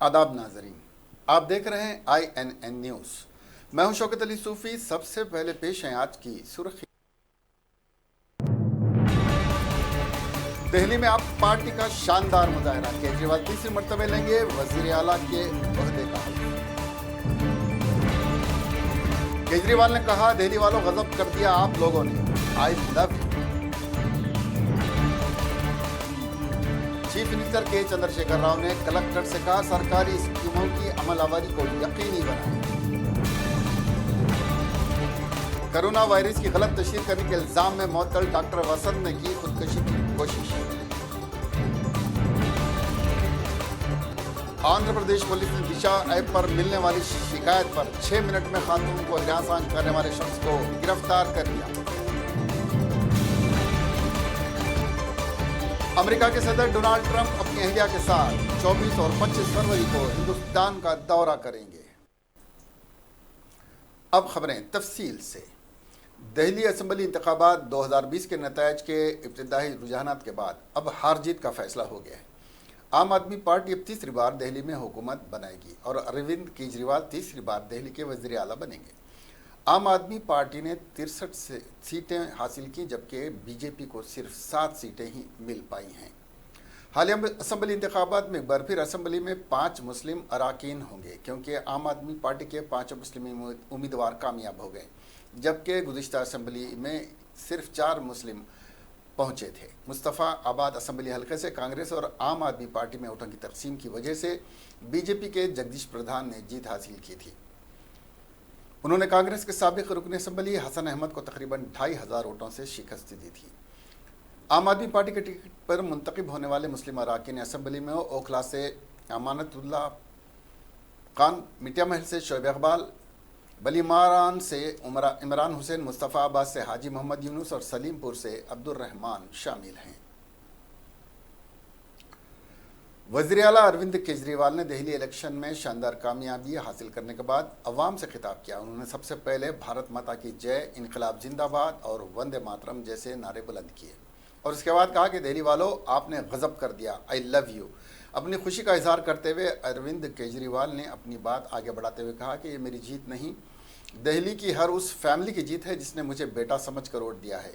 आदाब नाजरीन, आप देख रहे हैं INN न्यूज। मैं हूं शौकत अली सूफी। सबसे पहले पेश है आज की सुर्खी। दिल्ली में आप पार्टी का शानदार मुजाहरा, केजरीवाल तीसरी मर्तबे लेंगे वजीर आला के ओहदे का। केजरीवाल ने कहा, दिल्ली वालों गजब कर दिया आप लोगों ने, I love you. Chief minister के चंद्रशेखर राव ने कलेक्टर से कहा, सरकारी स्कीमों की अमलावरी को यकीनी बनाएं। कोरोना वायरस की गलत तशहीर करने के इल्जाम में मुअत्तल डॉक्टर वसंत ने की खुदकुशी की कोशिश। आंध्र प्रदेश पुलिस ने दिशा ऐप पर मिलने वाली शिकायत पर 6 मिनट में खातून को हरासान करने वाले शख्स को गिरफ्तार कर लिया। अमेरिका के सदर डोनाल्ड ट्रंप अपनी अहलिया के साथ 24 और 25 फरवरी को हिंदुस्तान का दौरा करेंगे। अब खबरें तफसील से। दिल्ली असेंबली इंतखाबात 2020 के नतायज के इब्तिदाई रुझानात के बाद अब हार जीत का फैसला हो गया है। आम आदमी पार्टी अब तीसरी बार दिल्ली में हुकूमत बनाएगी और अरविंद केजरीवाल तीसरी बार दिल्ली के वज़ीर आला बनेंगे। आम आदमी पार्टी ने 63 सीटें हासिल की, जबकि बीजेपी को सिर्फ 7 सीटें ही मिल पाई हैं। हालिया असेंबली इंतखाबात में एक बार फिर असेंबली में 5 मुस्लिम अराकीन होंगे, क्योंकि आम आदमी पार्टी के 5 मुस्लिम उम्मीदवार कामयाब हो गए, जबकि गुज़िश्ता असेंबली में सिर्फ 4 मुस्लिम पहुंचे थे। मुस्तफ़ा आबाद असेंबली हल्के से कांग्रेस और आम आदमी पार्टी में वोटों की तकसीम की वजह से बीजेपी के जगदीश प्रधान ने जीत हासिल की थी। उन्होंने कांग्रेस के साबिक रुकन असेंबली हसन अहमद को तकरीबन 2500 वोटों से शिकस्त दी थी। आम आदमी पार्टी के टिकट पर मुंतखब होने वाले मुस्लिम अराकीन असेंबली में ओखला से अमानतुल्लाह खान, मिटिया महल से शोएब इकबाल, बलीमारान से इमरान हुसैन, मुस्तफ़ा आबाद से हाजी मोहम्मद यूनुस और सलीमपुर से अब्दुल रहमान शामिल हैं। वज़ीर आला अरविंद केजरीवाल ने दिल्ली इलेक्शन में शानदार कामयाबी हासिल करने के बाद अवाम से खिताब किया। उन्होंने सबसे पहले भारत माता की जय, इनकलाब जिंदाबाद और वंदे मातरम जैसे नारे बुलंद किए और उसके बाद कहा कि दिल्ली वालों, आपने गजब कर दिया, आई लव यू। अपनी खुशी का इजहार करते हुए अरविंद केजरीवाल ने अपनी बात आगे बढ़ाते हुए कहा कि ये मेरी जीत नहीं, दिल्ली की हर उस फैमिली की जीत है जिसने मुझे बेटा समझ कर वोट दिया है।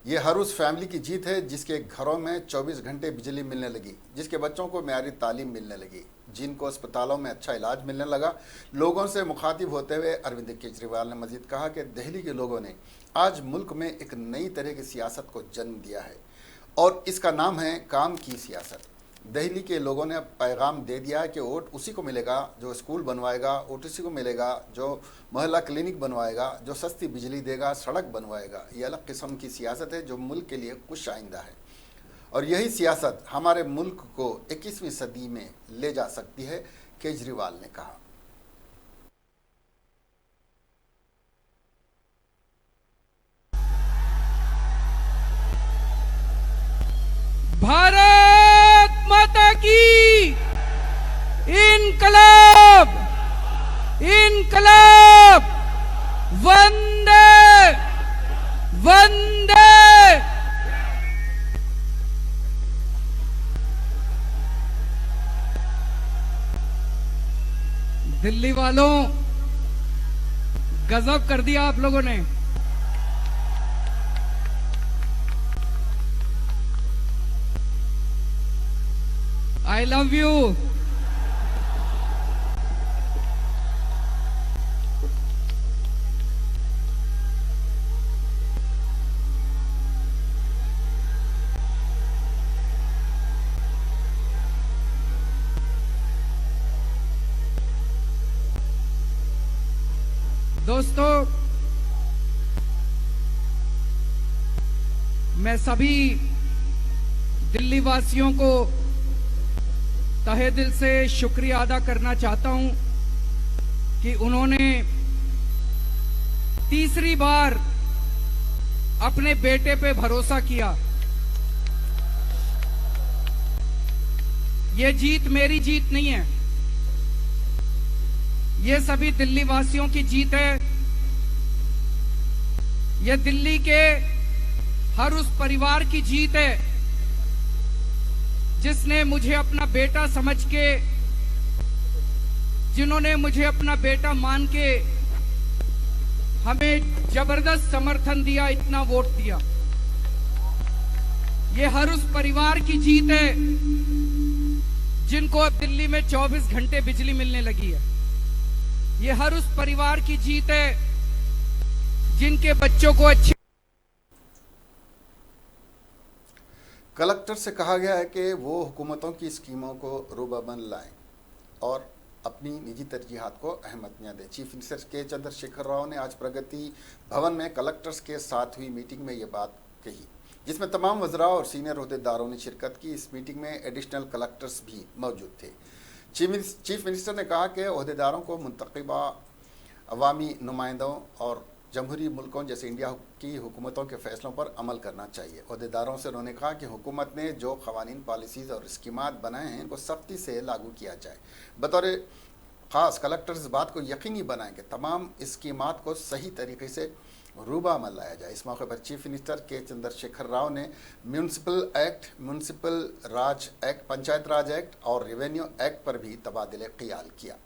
ये हर उस फैमिली की जीत है जिसके घरों में 24 घंटे बिजली मिलने लगी, जिसके बच्चों को मेयारी तालीम मिलने लगी, जिनको अस्पतालों में अच्छा इलाज मिलने लगा। लोगों से मुखातिब होते हुए अरविंद केजरीवाल ने मजीद कहा कि दिल्ली के लोगों ने आज मुल्क में एक नई तरह की सियासत को जन्म दिया है और इसका नाम है काम की सियासत। दिल्ली के लोगों ने पैगाम दे दिया है कि वोट उसी को मिलेगा जो स्कूल बनवाएगा, वोट उसी को मिलेगा जो मोहल्ला क्लिनिक बनवाएगा, जो सस्ती बिजली देगा, सड़क बनवाएगा। ये अलग किस्म की सियासत है जो मुल्क के लिए खुश आइंदा है और यही सियासत हमारे मुल्क को 21वीं सदी में ले जा सकती है, केजरीवाल ने कहा। भारत माता की इनकलाब, इनकलाब, वंदे वंदे। दिल्ली वालों, गजब कर दिया आप लोगों ने। I love you. दोस्तों, मैं सभी दिल्ली वासियों को तहे दिल से शुक्रिया अदा करना चाहता हूं कि उन्होंने तीसरी बार अपने बेटे पे भरोसा किया। ये जीत मेरी जीत नहीं है, ये सभी दिल्ली वासियों की जीत है। ये दिल्ली के हर उस परिवार की जीत है जिसने मुझे अपना बेटा समझ के जिन्होंने मुझे अपना बेटा मान के हमें जबरदस्त समर्थन दिया, इतना वोट दिया। ये हर उस परिवार की जीत है जिनको अब दिल्ली में 24 घंटे बिजली मिलने लगी है। ये हर उस परिवार की जीत है जिनके बच्चों को अच्छी। कलेक्टर से कहा गया है कि वो हुकूमतों की स्कीमों को रूबाबंद लाएं और अपनी निजी तरजीहात को अहमियत दें। चीफ मिनिस्टर के चंद्रशेखर राव ने आज प्रगति भवन में कलेक्टर्स के साथ हुई मीटिंग में ये बात कही, जिसमें तमाम वज़रा और सीनियर अहदेदारों ने शिरकत की। इस मीटिंग में एडिशनल कलेक्टर्स भी मौजूद थे। चीफ मिनिस्टर ने कहा कि अहदेदारों को मुंतखबा अवामी नुमाइंदों और जमहूरी मुल्कों जैसे इंडिया की हुकूमतों के फैसलों पर अमल करना चाहिए। अहदेदारों से उन्होंने कहा कि हुकूमत ने जो क़वानीन, पॉलिसीज़ और स्कीमात बनाए हैं इनको सख्ती से लागू किया जाए। बतौर ख़ास कलेक्टर्स इस बात को यकीनी बनाएं कि तमाम स्कीमात को सही तरीके से रूबामल लाया जाए। इस मौके पर चीफ मिनिस्टर के चंद्रशेखर राव ने म्यूनसिपल एक्ट, म्यूनसिपल राज एक्ट, पंचायत राज एक्ट और रेवेन्यू एक्ट पर भी तबादले ख्याल किया।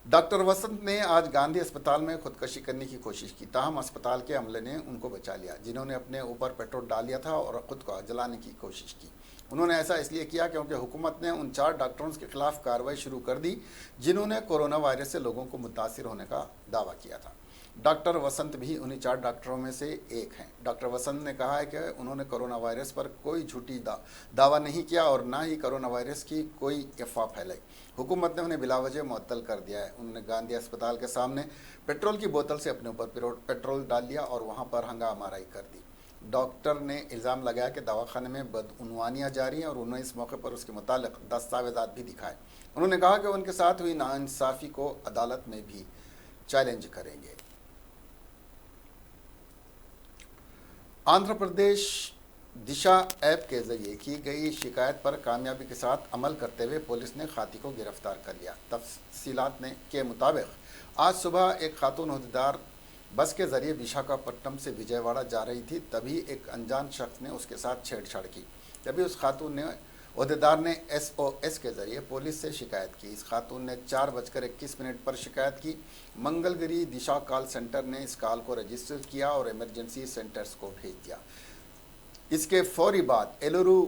डॉक्टर वसंत ने आज गांधी अस्पताल में खुदकशी करने की कोशिश की, ताहम अस्पताल के अमले ने उनको बचा लिया, जिन्होंने अपने ऊपर पेट्रोल डाल दिया था और खुद को जलाने की कोशिश की। उन्होंने ऐसा इसलिए किया क्योंकि हुकूमत ने उन 4 डॉक्टरों के खिलाफ कार्रवाई शुरू कर दी जिन्होंने कोरोना वायरस से लोगों को मुतासिर होने का दावा किया था। डॉक्टर वसंत भी उन्हीं 4 डॉक्टरों में से एक हैं। डॉक्टर वसंत ने कहा है कि उन्होंने कोरोना वायरस पर कोई झूठी दावा नहीं किया और ना ही कोरोना वायरस की कोई अफवाह फैलाई। हुकूमत ने उन्हें बिलावजह मुअत्तल कर दिया है। उन्होंने गांधी अस्पताल के सामने पेट्रोल की बोतल से अपने ऊपर पेट्रोल डाल लिया और वहां पर हंगामाराई कर दी। डॉक्टर ने इल्ज़ाम लगाया कि दवाखाने में बदउनवानियाँ जारी हैं और उन्होंने इस मौके पर उसके मुतालिक दस्तावेज़ात भी दिखाए। उन्होंने कहा कि उनके साथ हुई नाइंसाफ़ी को अदालत में भी चैलेंज करेंगे। आंध्र प्रदेश दिशा ऐप के जरिए की गई शिकायत पर कामयाबी के साथ अमल करते हुए पुलिस ने खाती को गिरफ्तार कर लिया। तफसीलात के मुताबिक आज सुबह एक खातून अहदेदार बस के जरिए विशाखापट्टनम से विजयवाड़ा जा रही थी, तभी एक अनजान शख्स ने उसके साथ छेड़छाड़ की। तभी उस खातून ने अहदेदार ने SOS के जरिए पुलिस से शिकायत की। इस खातून ने 4:21 पर शिकायत की। मंगलगिरी दिशा कॉल सेंटर ने इस कॉल को रजिस्टर किया और इमरजेंसी सेंटर्स को भेज दिया। इसके फौरी बाद एलुरु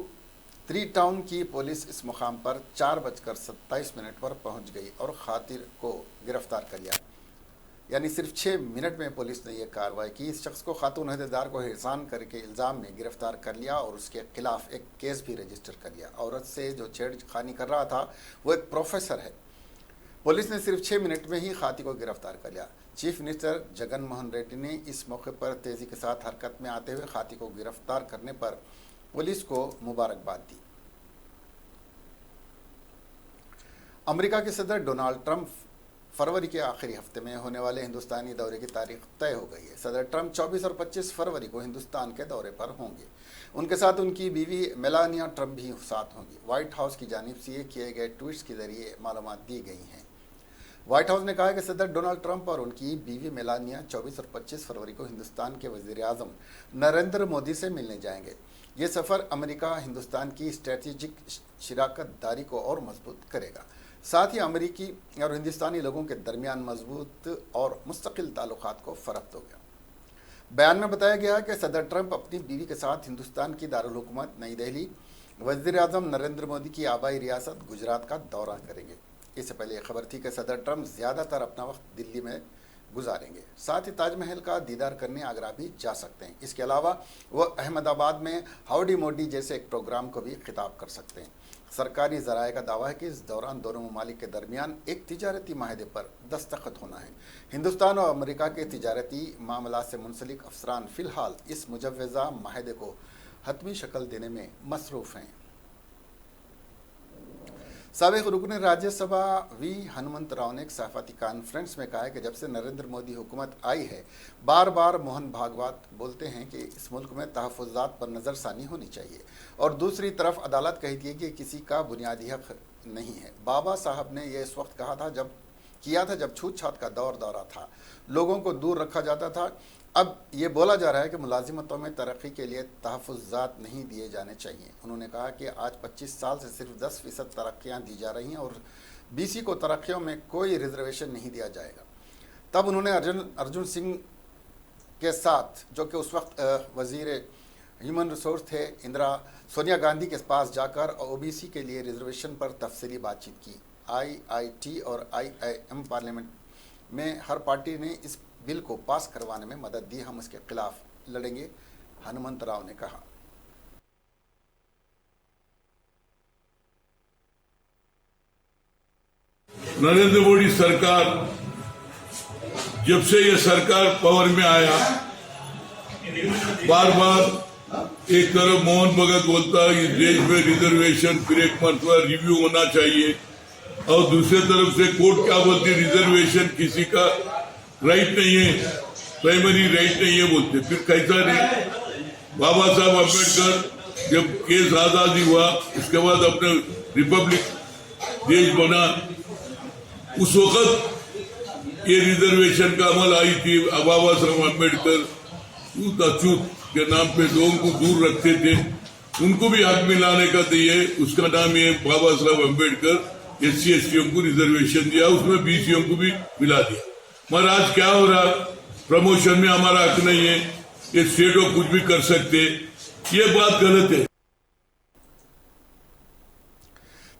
3 टाउन की पुलिस इस मुकाम पर 4:27 पर पहुंच गई और खातिर को गिरफ्तार कर लिया। यानी सिर्फ 6 मिनट में पुलिस ने यह कार्रवाई की। इस शख्स को खातून अहदेदार को हिरासत करके इल्ज़ाम में गिरफ्तार कर लिया और उसके खिलाफ एक केस भी रजिस्टर कर लिया। औरत से जो छेड़खानी कर रहा था वो एक प्रोफेसर है। पुलिस ने सिर्फ 6 मिनट में ही खाती को गिरफ्तार कर लिया। चीफ मिनिस्टर जगन मोहन रेड्डी ने इस मौके पर तेज़ी के साथ हरकत में आते हुए खाती को गिरफ्तार करने पर पुलिस को मुबारकबाद दी। अमेरिका के सदर डोनाल्ड ट्रंप फरवरी के आखिरी हफ्ते में होने वाले हिंदुस्तानी दौरे की तारीख तय हो गई है। सदर ट्रंप 24 और 25 फरवरी को हिंदुस्तान के दौरे पर होंगे। उनके साथ उनकी बीवी मेलानिया ट्रंप भी साथ होंगी। व्हाइट हाउस की जानिब से किए गए ट्वीट्स के जरिए मालूमात दी गई हैं। व्हाइट हाउस ने कहा है कि सदर डोनाल्ड ट्रंप और उनकी बीवी मेलानिया 24 और 25 फरवरी को हिंदुस्तान के वज़ीर-ए-आज़म नरेंद्र मोदी से मिलने जाएंगे। ये सफ़र अमेरिका हिंदुस्तान की स्ट्रेटेजिक शराकत दारी को और मजबूत करेगा, साथ ही अमेरिकी और हिंदुस्तानी लोगों के दरमियान मजबूत और मुस्तकिल ताल्लुकात को फ़रोग़ देगा। बयान में बताया गया कि सदर ट्रंप अपनी बीवी के साथ हिंदुस्तान की दारुल हुकूमत नई दिल्ली, वज़ीर-ए-आज़म नरेंद्र मोदी की आबाई रियासत गुजरात का दौरा करेंगे। इससे पहले यह खबर थी कि सदर ट्रंप ज़्यादातर अपना वक्त दिल्ली में गुजारेंगे, साथ ही ताजमहल का दीदार करने आगरा भी जा सकते हैं। इसके अलावा वह अहमदाबाद में हाउडी मोदी जैसे एक प्रोग्राम को भी खिताब कर सकते हैं। सरकारी ज़राए का दावा है कि इस दौरान दोनों ममालिक के दरमियान एक तिजारती माहदे पर दस्तखत होना है। हिंदुस्तान और अमेरिका के तिजारती मामलात से मुंसलिक अफसरान फ़िलहाल इस मुजव्वज़ा माहदे को हतमी शक्ल देने में मसरूफ़ हैं। साबिक़ रुकन राज्यसभा वी हनुमंत राव ने एक सहाफ़ती कॉन्फ्रेंस में कहा है कि जब से नरेंद्र मोदी हुकूमत आई है, बार बार मोहन भागवत बोलते हैं कि इस मुल्क में तहफ़्फ़ुज़ात पर नज़रसानी होनी चाहिए और दूसरी तरफ अदालत कहती है कि किसी का बुनियादी हक़ नहीं है। बाबा साहब ने यह इस वक्त कहा था जब किया था जब छूत-छात का दौर था, लोगों को दूर रखा जाता था। अब ये बोला जा रहा है कि मुलाजिमतों में तरक्की के लिए तहफ़्फ़ुज़ात नहीं दिए जाने चाहिए। उन्होंने कहा कि आज 25 साल से सिर्फ 10% तरक्कियाँ दी जा रही हैं और बीसी को तरक्कियों में कोई रिजर्वेशन नहीं दिया जाएगा। तब उन्होंने अर्जुन सिंह के साथ, जो कि उस वक्त वज़ीर ह्यूमन रिसोर्स थे, सोनिया गांधी के पास जाकर ओबीसी के लिए रिजर्वेशन पर तफसीली बातचीत की। IIT और IIM पार्लियामेंट में हर पार्टी ने इस बिल को पास करवाने में मदद दी, हम इसके खिलाफ लड़ेंगे, हनुमंत राव ने कहा। नरेंद्र मोदी सरकार, जब से यह सरकार पावर में आया, बार बार एक तरफ मोहन भगत बोलता है इस देश में रिजर्वेशन फिर एक मरतबा रिव्यू होना चाहिए, और दूसरे तरफ से कोर्ट क्या बोलती है, रिजर्वेशन किसी का राइट नहीं है, प्राइमरी राइट नहीं है बोलते। फिर कैसा नहीं, बाबा साहब अम्बेडकर जब केस आजादी हुआ, उसके बाद अपने रिपब्लिक देश बना, उस वक्त ये रिजर्वेशन का अमल आई थी। बाबा साहब अम्बेडकर छूत अछूत के नाम पे लोगों को दूर रखते थे, उनको भी हक मिलाने का दिए, उसका नाम ये बाबा साहब अम्बेडकर SC ST को रिजर्वेशन दिया, उसमें BCO को भी मिला दिया। मगर आज क्या हो रहा, प्रमोशन में हमारा हक नहीं है, ये स्टेटों कुछ भी कर सकते, ये बात गलत है।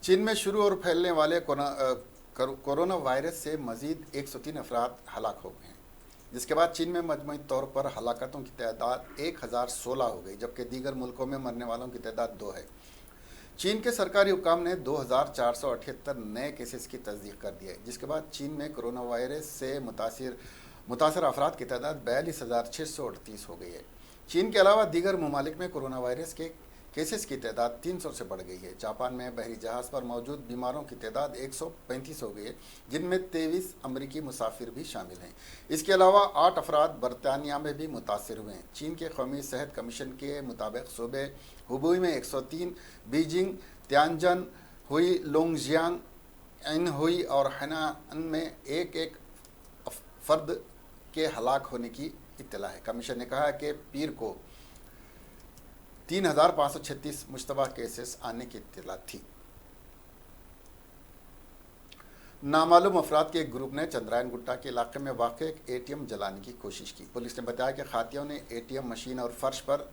चीन में शुरू और फैलने वाले कोरोना वायरस से मजीद 103 अफराद हलाक हो गए हैं, जिसके बाद चीन में मजमूई तौर पर हलाकतों की तादाद 1016 हो गई, जबकि दीगर मुल्कों में मरने वालों की तादाद 2 है। चीन के सरकारी हुकाम ने 2478 नए केसेस की तस्दीक कर दी है, जिसके बाद चीन में कोरोना वायरस से मुतासर अफराद की तादाद 42,638 हो गई है। चीन के अलावा दीगर ममालिक में कोरोना वायरस के केसेस की तादाद 300 से बढ़ गई है। जापान में बहरी जहाज़ पर मौजूद बीमारों की तादाद 135 हो गई है, जिनमें 23 अमरीकी मुसाफिर भी शामिल हैं। इसके अलावा 8 अफराद बरतानिया में भी मुतासर हुए हैं। चीन के कौमी सेहत कमीशन के मुताबिक सूबे हुबेई में 103, बीजिंग, त्यानजन, हुई, लोंगजियांग, इनहुई और हैनान में एक फर्द के हलाक होने की इत्तला है। कमीशन ने कहा कि पीर को 3536 मुश्तबा केसेस आने की इत्तला थी। नामालूम अफराद के एक ग्रुप ने चंद्रायन गुट्टा के इलाके में वाक़ एक ATM जलाने की कोशिश की। पुलिस ने बताया कि खातियों ने ATM मशीन और फर्श पर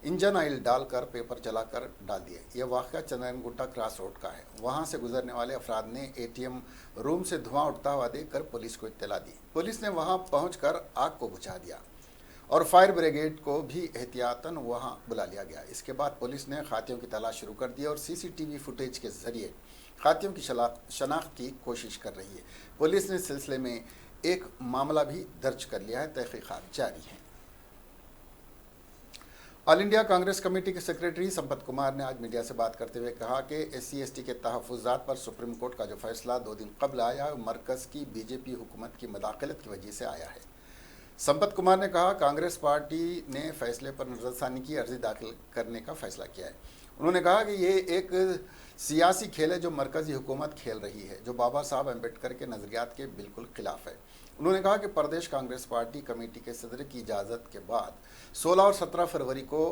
इंजन ऑयल डालकर पेपर जलाकर डाल दिए। यह वाक़या चंद्रायन गुट्टा क्रॉस रोड का है। वहां से गुजरने वाले अफराद ने ATM रूम से धुआं उठता हुआ देखकर पुलिस को इत्तला दी। पुलिस ने वहां पहुंचकर आग को बुझा दिया और फायर ब्रिगेड को भी एहतियातन वहां बुला लिया गया। इसके बाद पुलिस ने खातियों की तलाश शुरू कर दी और CCTV फुटेज के जरिए खातियों की शनाख्त की कोशिश कर रही है। पुलिस ने इस सिलसिले में एक मामला भी दर्ज कर लिया है, तहकीकात जारी है। ऑल इंडिया कांग्रेस कमेटी के सेक्रेटरी संपत कुमार ने आज मीडिया से बात करते हुए कहा कि SC ST के तहफ़्फ़ुज़ात पर सुप्रीम कोर्ट का जो फैसला 2 दिन कबल आया है, मरकज़ की BJP हुकूमत की मदाखलत की वजह से आया है। संपत कुमार ने कहा, कांग्रेस पार्टी ने फैसले पर नज़रसानी की अर्जी दाखिल करने का फैसला किया है। उन्होंने कहा कि ये एक सियासी खेल है जो मरकज़ी हुकूमत खेल रही है, जो बाबा साहब अम्बेडकर के नज़रियात के बिल्कुल खिलाफ है। उन्होंने कहा कि प्रदेश कांग्रेस पार्टी कमेटी के सदर की इजाज़त के बाद 16 और 17 फरवरी को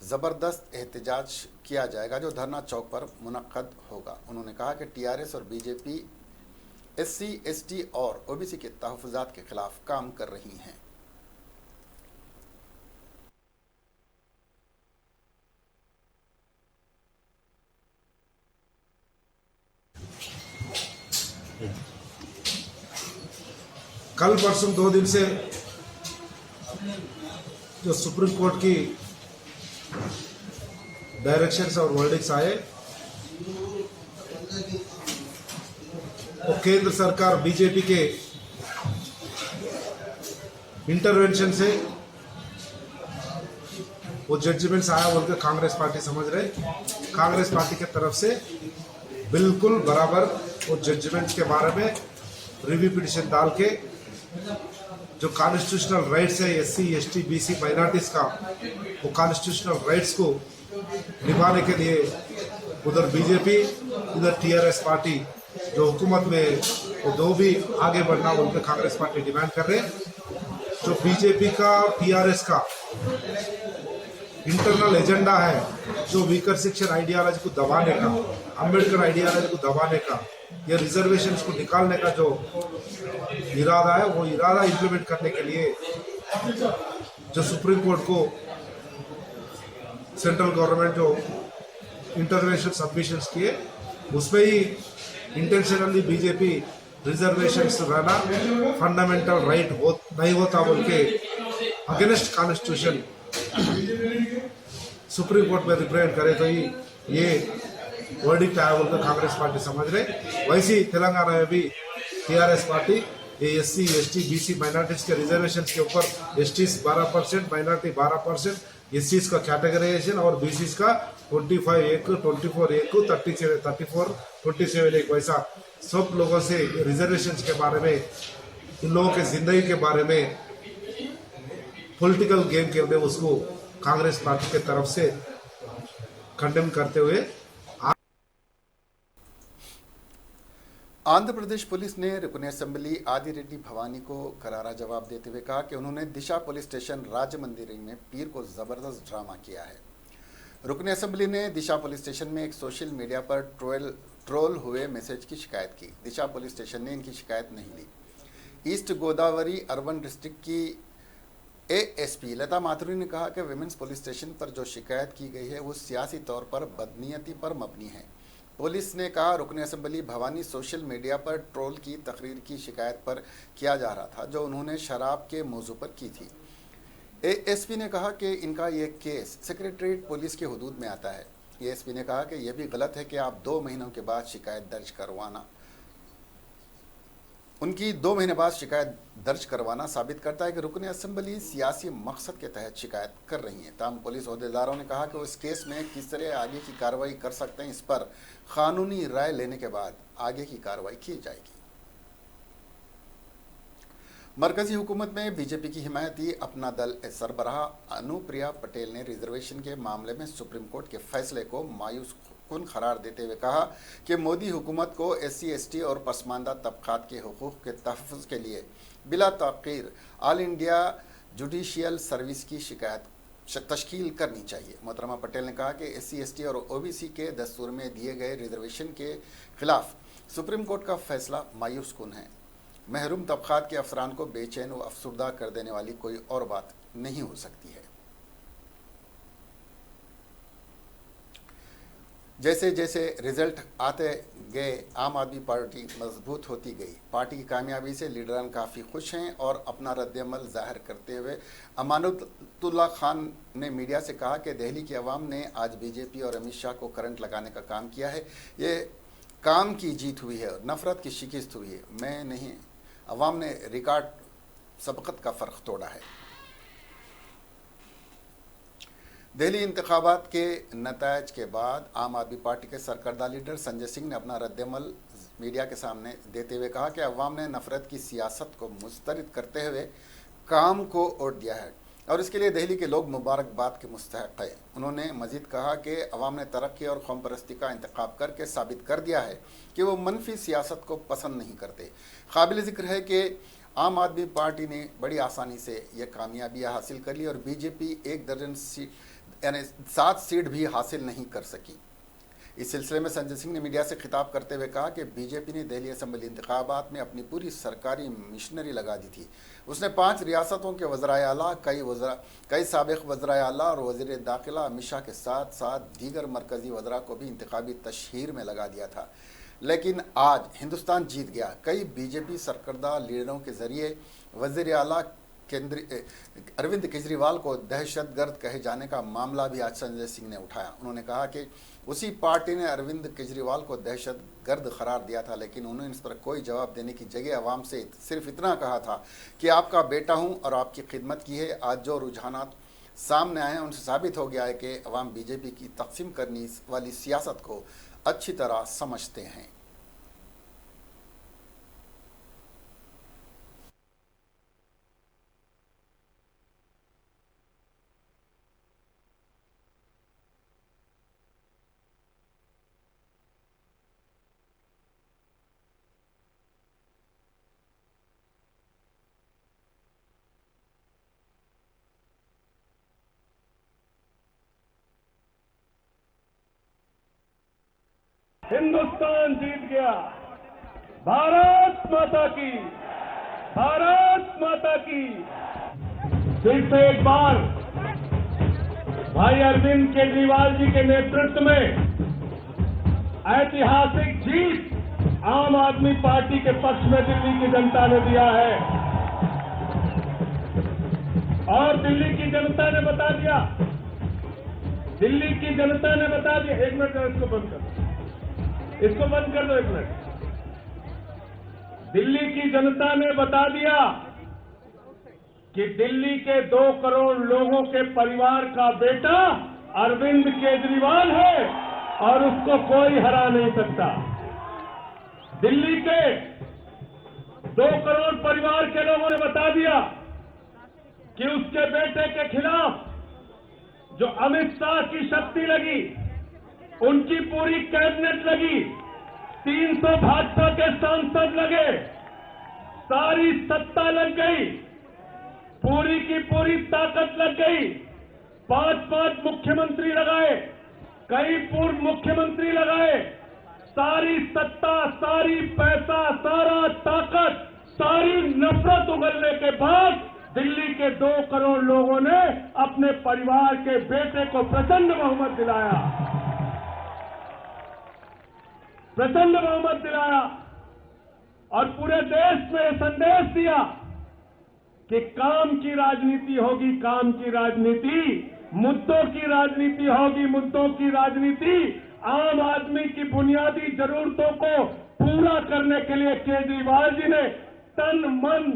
ज़बरदस्त एहतजाज किया जाएगा, जो धरना चौक पर मुनक्कद होगा। उन्होंने कहा कि TRS और BJP SC ST और OBC के तहफ़्फ़ुज़ात के खिलाफ काम कर रही हैं। कल परसों 2 दिन से जो सुप्रीम कोर्ट की डायरेक्शंस और वर्डिक्स आए, वो केंद्र सरकार बीजेपी के इंटरवेंशन से वो जजमेंट्स आया बोलकर कांग्रेस पार्टी समझ रहे। कांग्रेस पार्टी के तरफ से बिल्कुल बराबर वो जजमेंट्स के बारे में रिव्यू पिटिशन डाल के जो कॉन्स्टिट्यूशनल राइट्स है SC ST BC माइनॉरिटीज का, वो कॉन्स्टिट्यूशनल राइट्स को निभाने के लिए उधर बीजेपी, उधर TRS पार्टी जो हुकूमत में वो दो भी आगे बढ़ना बोल के कांग्रेस पार्टी डिमांड कर रहे हैं। जो बीजेपी का टीआरएस का इंटरनल एजेंडा है, जो वीकर सेक्शन आइडियालॉजी को दबाने का, अंबेडकर आइडियालॉजी को दबाने का, या रिजर्वेशन को निकालने का जो इरादा है, वो इरादा इंप्लीमेंट करने के लिए जो सुप्रीम कोर्ट को सेंट्रल गवर्नमेंट जो इंटरवेंशन सबमिशंस किए, उसमें ही इंटेंशनली बीजेपी रिजर्वेशन रहना फंडामेंटल राइट नहीं होता बोल के अगेंस्ट कॉन्स्टिट्यूशन सुप्रीम कोर्ट में रिप्रेजेंट करे, तो ये वर्डिक्ट आया बोलकर कांग्रेस पार्टी समझ रहे। वैसे ही तेलंगाना में भी टीआरएस पार्टी ये एससी एसटी बीसी माइनॉरिटीज के रिजर्वेशन के ऊपर एसटीज 12%, माइनॉरिटी 12%, एससीज का कैटेगराइजेशन और बीसीज का 25(1), 24(1), 34, 27(1), वैसा सब लोगों से रिजर्वेशन के बारे में, इन लोगों के जिंदगी के बारे में पॉलिटिकल गेम खेल रहे, उसको कांग्रेस पार्टी के तरफ से कंडेम करते हुए आंध्र प्रदेश पुलिस ने रुकन असेंबली आदिरेड्डी भवानी को करारा जवाब देते हुए कहा कि उन्होंने दिशा पुलिस स्टेशन राज्य मंदिर में पीर को जबरदस्त ड्रामा किया है। रुकन असेंबली ने दिशा पुलिस स्टेशन में एक सोशल मीडिया पर ट्रोल हुए मैसेज की शिकायत की। दिशा पुलिस स्टेशन ने इनकी शिकायत नहीं ली। ईस्ट गोदावरी अर्बन डिस्ट्रिक्ट की एएसपी लता माथुरी ने कहा कि विमेंस पुलिस स्टेशन पर जो शिकायत की गई है वो सियासी तौर पर बदनीयती पर मबनी है। पुलिस ने कहा रुकन असेंबली भवानी सोशल मीडिया पर ट्रोल की तकरीर की शिकायत पर किया जा रहा था, जो उन्होंने शराब के मौजू पर की थी। एएसपी ने कहा कि इनका ये केस सेक्रेटरीट पुलिस के हुदूद में आता है। एएसपी ने कहा कि यह भी गलत है कि आप 2 महीनों के बाद शिकायत दर्ज करवाना, उनकी 2 महीने बाद शिकायत दर्ज करवाना साबित करता है कि रुकन असेंबली सियासी मकसद के तहत शिकायत कर रही है। तमाम पुलिस अहदेदारों ने कहा कि वो इस केस में किस तरह आगे की कार्रवाई कर सकते हैं, इस पर कानूनी राय लेने के बाद आगे की कार्रवाई की जाएगी। मरकजी हुकूमत में बीजेपी की हिमायती अपना दल सरबराह अनुप्रिया पटेल ने रिजर्वेशन के मामले में सुप्रीम कोर्ट के फैसले को मायूस कुन करार देते हुए कहा कि मोदी हुकूमत को एससी एसटी और पसमानदा तबकात के हुकूक के तहफ़्फ़ुज़ के लिए बिला ताक़ीर ऑल इंडिया जुडिशियल सर्विस की शिकायत तश्कील करनी चाहिए। मोहतरमा पटेल ने कहा कि एससी एसटी और ओबीसी के दस्तूर में दिए गए रिजर्वेशन के खिलाफ सुप्रीम कोर्ट का फैसला मायूस कुन है। महरूम तबकात के अफसरान को बेचैन व अफसुर्दा कर देने वाली कोई और बात नहीं हो सकती है। जैसे जैसे रिजल्ट आते गए आम आदमी पार्टी मजबूत होती गई। पार्टी की कामयाबी से लीडरान काफ़ी खुश हैं और अपना रद्द-ए-अमल ज़ाहिर करते हुए अमानतुल्लाह खान ने मीडिया से कहा कि दिल्ली की आवाम ने आज बीजेपी और अमित शाह को करंट लगाने का काम किया है। ये काम की जीत हुई है और नफ़रत की शिकस्त हुई है। मैं नहीं, अवाम ने रिकॉर्ड सबकत का फ़र्क तोड़ा है। दिल्ली इंतखाबात के नतायज के बाद आम आदमी पार्टी के सरकर्दा लीडर संजय सिंह ने अपना रद्द-ए-अमल मीडिया के सामने देते हुए कहा कि अवाम ने नफरत की सियासत को मुस्तरद करते हुए काम को ओट दिया है और इसके लिए दिल्ली के लोग मुबारकबाद के मुस्तहक हैं। उन्होंने मजीद कहा कि अवाम ने तरक्की और कौम परस्ती का इंतखाब करके साबित कर दिया है कि वो मनफी सियासत को पसंद नहीं करते। काबिल ज़िक्र है कि आम आदमी पार्टी ने बड़ी आसानी से यह कामयाबियाँ हासिल कर ली और बीजेपी 1 दर्जन सीट यानी 7 सीट भी हासिल नहीं कर सकी। इस सिलसिले में संजय सिंह ने मीडिया से खिताब करते हुए कहा कि बीजेपी ने दिल्ली असेंबली इंतखाबात में अपनी पूरी सरकारी मिशनरी लगा दी थी। उसने 5 रियासतों के वज़राए आला, कई साबिक़ वज़राए आला और वज़ीर दाखिला अमित शाह के साथ साथ दीगर मरकज़ी वज़रा को भी इंतखाबी तशहीर में लगा दिया था। लेकिन आज हिंदुस्तान जीत गया। कई बीजेपी सरकर्दा लीडरों के ज़रिए वज़ीर आला अरविंद केजरीवाल को दहशतगर्द कहे जाने का मामला भी आज संजय सिंह ने उठाया। उन्होंने कहा कि उसी पार्टी ने अरविंद केजरीवाल को दहशतगर्द करार दिया था, लेकिन उन्होंने इस पर कोई जवाब देने की जगह अवाम से सिर्फ इतना कहा था कि आपका बेटा हूं और आपकी खिदमत की है। आज जो रुझानात सामने आए हैं उनसे साबित हो गया है कि अवाम बीजेपी की तकसीम करने वाली सियासत को अच्छी तरह समझते हैं। हिंदुस्तान जीत गया। भारत माता की, भारत माता की। फिर से एक बार भाई अरविंद केजरीवाल जी के नेतृत्व में ऐतिहासिक जीत आम आदमी पार्टी के पक्ष में दिल्ली की जनता ने दिया है। और दिल्ली की जनता ने बता दिया, दिल्ली की जनता ने बता दिया। एक मिनट, इसको बंद कर दो, इसको बंद कर दो, एक मिनट। दिल्ली की जनता ने बता दिया कि दिल्ली के 2 करोड़ लोगों के परिवार का बेटा अरविंद केजरीवाल है और उसको कोई हरा नहीं सकता। दिल्ली के 2 करोड़ परिवार के लोगों ने बता दिया कि उसके बेटे के खिलाफ जो अमित शाह की शक्ति लगी, उनकी पूरी कैबिनेट लगी, 300 भाजपा के सांसद लगे, सारी सत्ता लग गई, पूरी की पूरी ताकत लग गई, 5-5 मुख्यमंत्री लगाए, कई पूर्व मुख्यमंत्री लगाए, सारी सत्ता, सारी पैसा, सारा ताकत, सारी नफरत उगलने के बाद दिल्ली के 2 करोड़ लोगों ने अपने परिवार के बेटे को प्रचंड बहुमत दिलाया, प्रचंड बहुमत दिलाया और पूरे देश में संदेश दिया कि काम की राजनीति होगी, काम की राजनीति, मुद्दों की राजनीति होगी, मुद्दों की राजनीति। आम आदमी की बुनियादी जरूरतों को पूरा करने के लिए केजरीवाल जी ने तन मन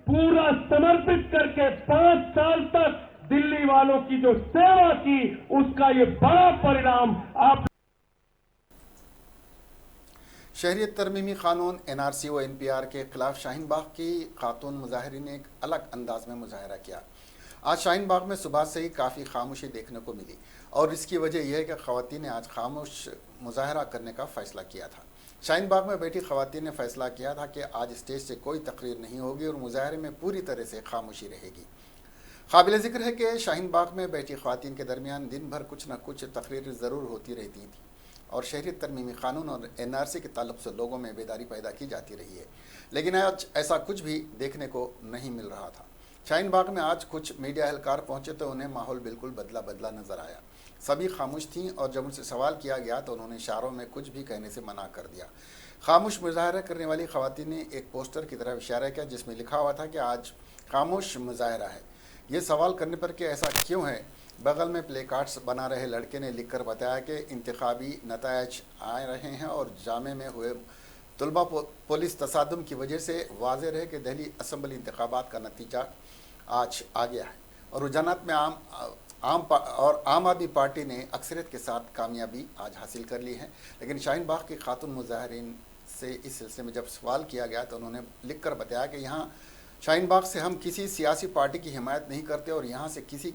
पूरा समर्पित करके 5 साल तक दिल्ली वालों की जो सेवा की, उसका ये बड़ा परिणाम आप। शहरियत तरमीमी कानून NRC व NPR के खिलाफ शाहीन बाग की खातून मुजाहिरीन ने एक अलग अंदाज में मुजाहरा किया। आज शाहीन बाग में सुबह से ही काफ़ी खामोशी देखने को मिली और इसकी वजह यह है कि ख़वातीन ने आज खामोश मुजाहरा करने का फ़ैसला किया था। शाहीन बाग में बैठी ख़वातीन ने फैसला किया था कि आज स्टेज से कोई तकरीर नहीं होगी और मुजाहरे में पूरी तरह से खामोशी रहेगी। काबिल ज़िक्र है कि शाहीन बाग में बैठी ख़वातीन के दरमियान दिन भर कुछ न कुछ तकरीर ज़रूर होती रहती थी और शहरियत तरमीमी कानून और NRC के ताल्लुक़ से लोगों में बेदारी पैदा की जाती रही है, लेकिन आज ऐसा कुछ भी देखने को नहीं मिल रहा था। शाहीन बाग में आज कुछ मीडिया एहलकार पहुंचे तो उन्हें माहौल बिल्कुल बदला नज़र आया। सभी खामोश थीं और जब उनसे सवाल किया गया तो उन्होंने इशारों में कुछ भी कहने से मना कर दिया। खामोश मुजाहरा करने वाली ख़वातीन ने एक पोस्टर की तरफ इशारा किया जिसमें लिखा हुआ था कि आज खामोश मुजाहरा है। ये सवाल करने पर कि ऐसा क्यों है, बगल में प्ले कार्ड्स बना रहे लड़के ने लिखकर बताया कि इंतखाबी नतायज आ रहे हैं और जामे में हुए तलबा पुलिस तसादुम की वजह से वाज़ेह रहे कि दिल्ली असम्बली इंतखाबात का नतीजा आज आ गया है और रुझानात में आम आदमी पार्टी ने अक्सरियत के साथ कामयाबी आज हासिल कर ली है। लेकिन शाहीन बाग की खातून मुजाहिरीन से इस सिलसिले में जब सवाल किया गया तो उन्होंने लिखकर बताया कि यहाँ शाहीन बाग से हम किसी सियासी पार्टी की हिमायत नहीं करते और यहाँ से किसी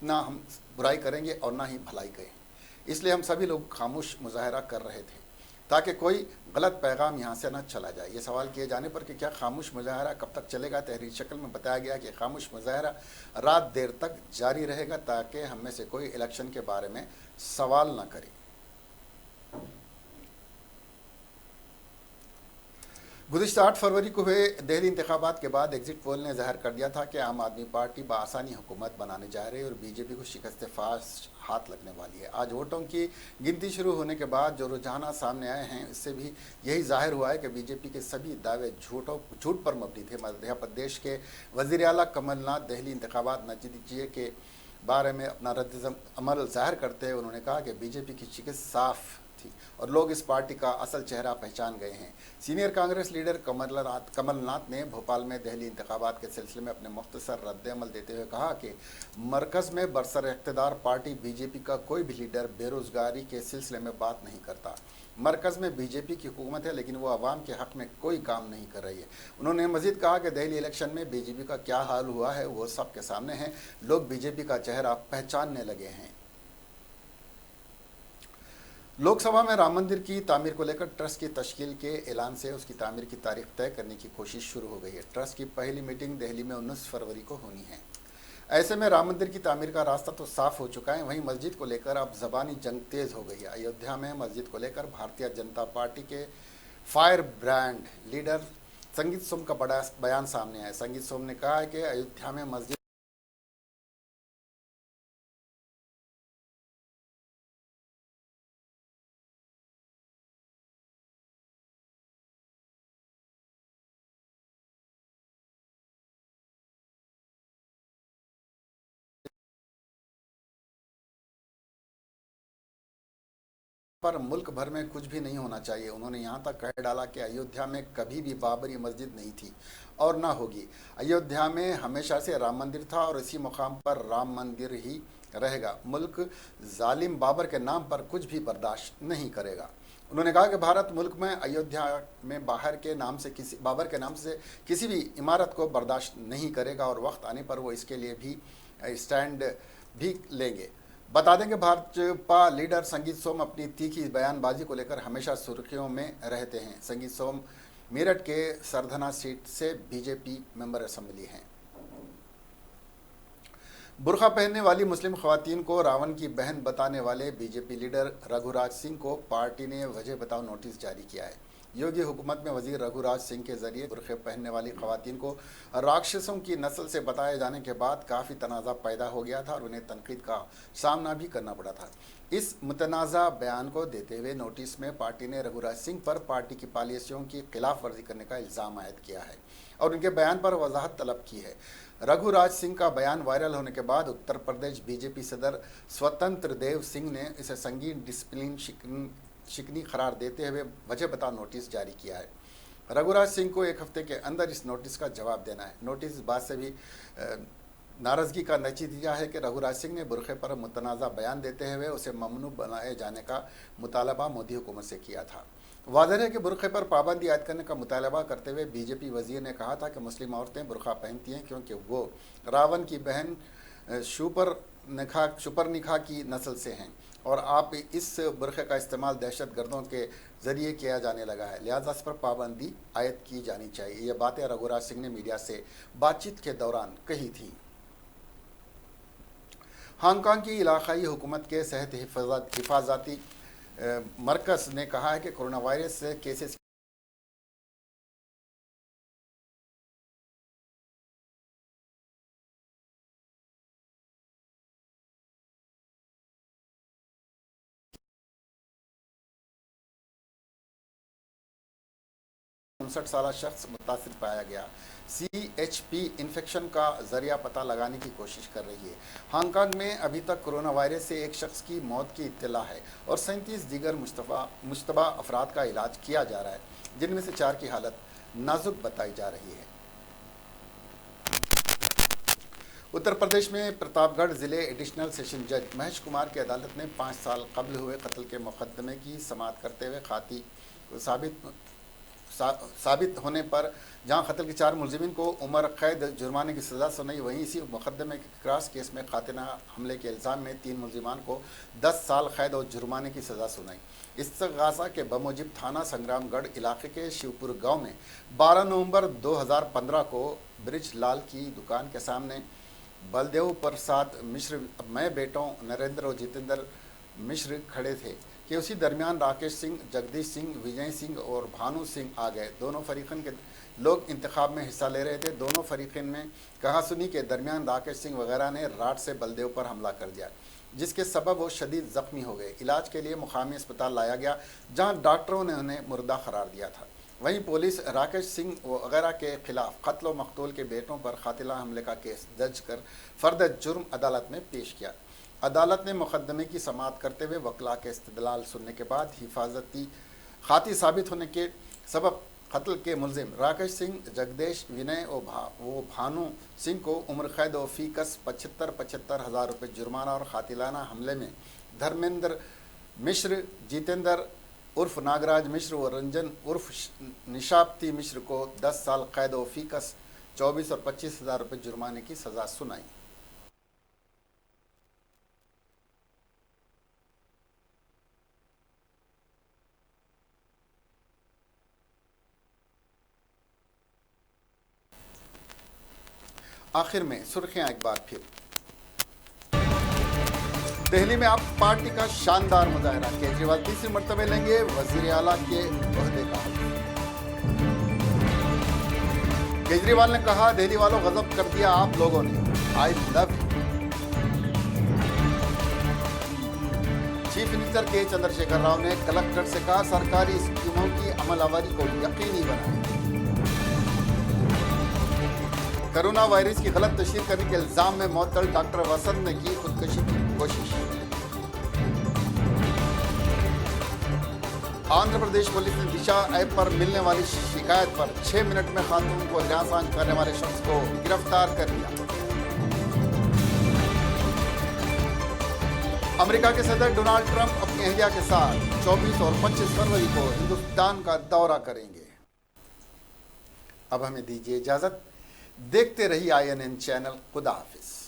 ना हम बुराई करेंगे और ना ही भलाई करेंगे, इसलिए हम सभी लोग खामोश मुजाहरा कर रहे थे ताकि कोई गलत पैगाम यहाँ से न चला जाए। ये सवाल किए जाने पर कि क्या खामोश मुजाहरा कब तक चलेगा, तहरीर शक्ल में बताया गया कि खामोश मुजाहरा रात देर तक जारी रहेगा ताकि हम में से कोई इलेक्शन के बारे में सवाल न करे। गुज़िश्ता 8 फरवरी को हुए दिल्ली इंतखाबात के बाद एग्जिट पोल ने जाहिर कर दिया था कि आम आदमी पार्टी बआसानी हुकूमत बनाने जा रही है और बीजेपी को शिकस्त फाश हाथ लगने वाली है। आज वोटों की गिनती शुरू होने के बाद जो रुझाना सामने आए हैं इससे भी यही जाहिर हुआ है कि बीजेपी के सभी दावे झूठ पर मबनी थे। मध्य प्रदेश के वज़ीर आला कमलनाथ दिल्ली इंतखाबात नतीजे के बारे में अपना रद्द अमल जाहिर करते हुए उन्होंने कहा कि बीजेपी की शिकस्त साफ थी और लोग इस पार्टी का असल चेहरा पहचान गए हैं। सीनियर कांग्रेस लीडर कमलनाथ ने भोपाल में दिल्ली इंतखाबात के सिलसिले में अपने मुख्तसर रद्द-ए-अमल देते हुए कहा कि मरकज़ में बरसर इक़्तिदार पार्टी बीजेपी का कोई भी लीडर बेरोज़गारी के सिलसिले में बात नहीं करता। मरकज़ में बीजेपी की हुकूमत है लेकिन वो आवाम के हक़ में कोई काम नहीं कर रही है। उन्होंने मज़ीद कहा कि दिल्ली इलेक्शन में बीजेपी का क्या हाल हुआ है वो सबके सामने है, लोग बीजेपी का चेहरा पहचानने लगे हैं। लोकसभा में राम मंदिर की तामीर को लेकर ट्रस्ट की तश्कील के ऐलान से उसकी तामीर की तारीख तय करने की कोशिश शुरू हो गई है। ट्रस्ट की पहली मीटिंग दिल्ली में 19 फरवरी को होनी है। ऐसे में राम मंदिर की तामीर का रास्ता तो साफ हो चुका है, वहीं मस्जिद को लेकर अब जबानी जंग तेज हो गई है। अयोध्या में मस्जिद को लेकर भारतीय जनता पार्टी के फायर ब्रांड लीडर संगीत सोम का बड़ा बयान सामने आया। संगीत सोम ने कहा है कि अयोध्या में मस्जिद पर मुल्क भर में कुछ भी नहीं होना चाहिए। उन्होंने यहाँ तक कह डाला कि अयोध्या में कभी भी बाबरी मस्जिद नहीं थी और ना होगी। अयोध्या में हमेशा से राम मंदिर था और इसी मुकाम पर राम मंदिर ही रहेगा। मुल्क जालिम बाबर के नाम पर कुछ भी बर्दाश्त नहीं करेगा। उन्होंने कहा कि भारत मुल्क में अयोध्या में बाबर के नाम से किसी भी इमारत को बर्दाश्त नहीं करेगा और वक्त आने पर वो इसके लिए भी स्टैंड भी लेंगे। बता दें कि भाजपा लीडर संगीत सोम अपनी तीखी बयानबाजी को लेकर हमेशा सुर्खियों में रहते हैं। संगीत सोम मेरठ के सरधना सीट से बीजेपी मेंबर असेंबली हैं। बुर्का पहनने वाली मुस्लिम खवातीन को रावण की बहन बताने वाले बीजेपी लीडर रघुराज सिंह को पार्टी ने वजह बताओ नोटिस जारी किया है। योगी हुकूमत में वजीर रघुराज सिंह के जरिए बुर्खे पहनने वाली खवातीन को राक्षसों की नस्ल से बताए जाने के बाद काफ़ी तनाज़ा पैदा हो गया था और उन्हें तनकीद का सामना भी करना पड़ा था। इस मुतनाज़ा बयान को देते हुए नोटिस में पार्टी ने रघुराज सिंह पर पार्टी की पॉलिसियों की खिलाफ वर्जी करने का इल्ज़ाम आयद किया है और उनके बयान पर वजाहत तलब की है। रघुराज सिंह का बयान वायरल होने के बाद उत्तर प्रदेश बीजेपी सदर स्वतंत्र देव सिंह ने इसे संगीन डिसिप्लिन शिकनी करार देते हुए वजह बताओ नोटिस जारी किया है। रघुराज सिंह को एक हफ्ते के अंदर इस नोटिस का जवाब देना है। नोटिस इस बात से भी नाराज़गी का नतीजा है कि रघुराज सिंह ने बुरखे पर मुतनाज़ा बयान देते हुए उसे ममनू बनाए जाने का मुतालबा मोदी हुकूमत से किया था। वाज़ेह है कि बुरखे पर पाबंदी आयद करने का मुतालबा करते हुए बीजेपी वजीर ने कहा था कि मुस्लिम औरतें बुरखा पहनती हैं क्योंकि वो रावण की बहन शुपरनिखा की नस्ल से हैं और आप इस बुरखे का इस्तेमाल दहशत गर्दों के ज़रिए किया जाने लगा है, लिहाजा इस पर पाबंदी आयद की जानी चाहिए। ये बातें रघुराज सिंह ने मीडिया से बातचीत के दौरान कही थी। हांगकांग की इलाकाई हुकूमत के सेहत हिफाजती मरकज़ ने कहा है कि कोरोना वायरस से केसेस 59 साल शख्स मुतासिर पाया गया। CHP इन्फेक्शन का जरिया पता लगाने की कोशिश कर रही है। हांगकांग में अभी तक कोरोना वायरस से एक शख्स की मौत की इत्तला है और 37 दीगर मुश्तबा अफराद का इलाज किया जा रहा है, जिनमें से 4 की हालत नाजुक बताई जा रही है। उत्तर प्रदेश में प्रतापगढ़ जिले एडिशनल सेशन जज महेश कुमार की अदालत ने 5 साल कबल हुए कत्ल के मुकदमे की समाअत करते हुए खाती साबित होने पर जहां कत्ल के 4 मुलजिमीन को उम्र कैद जुर्माने की सज़ा सुनाई, वहीं इसी मुकदमे के क्रॉस केस में कातिला हमले के इल्ज़ाम में 3 मुलजिमान को 10 साल कैद और जुर्माने की सज़ा सुनाई। इस्तिगासा के बमोजिब थाना संग्रामगढ़ इलाके के शिवपुर गांव में 12 नवंबर 2015 को ब्रिज लाल की दुकान के सामने बलदेव प्रसाद मिश्र मैं बेटों नरेंद्र और जितेंद्र मिश्र खड़े थे कि उसी दरमियान राकेश सिंह, जगदीश सिंह, विजय सिंह और भानु सिंह आ गए। दोनों फरीकन के लोग इंतखाब में हिस्सा ले रहे थे। दोनों फरीकन में कहासुनी के दरमियान राकेश सिंह वगैरह ने राड से बलदेव पर हमला कर दिया, जिसके सबब वो शदीद ज़ख्मी हो गए। इलाज के लिए मुकामी अस्पताल लाया गया, जहाँ डॉक्टरों ने उन्हें मुर्दा करार दिया था। वहीं पुलिस राकेश सिंह वगैरह के खिलाफ कत्ल व मकतूल के बेटों पर कातिला हमले का केस दर्ज कर फर्द जुर्म अदालत में पेश किया। अदालत ने मुकदमे की समाअत करते हुए वकला के इस्तदलाल सुनने के बाद हिफाजती खाती साबित होने के सबब कत्ल के मुलजिम राकेश सिंह, जगदेश, विनय और भानु सिंह को उम्र कैद और फीकस 75,000 रुपये जुर्माना और कातिलाना हमले में धर्मेंद्र मिश्र, जितेंद्र उर्फ नागराज मिश्र और रंजन उर्फ निशाप्ती मिश्र को 10 साल कैद और फीकस 24 और 25,000 रुपये जुर्माने की सज़ा सुनाई। आखिर में सुर्खियां एक बार फिर। दिल्ली में अब पार्टी का शानदार मुजाहरा, केजरीवाल तीसरी मर्तबे लेंगे वजीर आला के ओहदे का। केजरीवाल ने कहा, दिल्ली वालों गजब कर दिया आप लोगों ने, I love you. Chief minister के चंद्रशेखर राव ने कलेक्टर से कहा, सरकारी स्कीमों की अमलावरी को यकीनी बनाएं। कोरोना वायरस की गलत तशहीर करने के इल्जाम में मुअत्तल डॉक्टर वसंत ने की खुदकुशी की कोशिश। आंध्र प्रदेश पुलिस ने दिशा ऐप पर मिलने वाली शिकायत पर 6 मिनट में खातून को हरासमेंट करने वाले शख्स को गिरफ्तार कर लिया। अमेरिका के सदर डोनाल्ड ट्रंप अपनी अहलिया के साथ 24 और 25 फरवरी को हिंदुस्तान का दौरा करेंगे। अब हमें दीजिए इजाजत, देखते रहिए INN चैनल। खुदा हाफिज।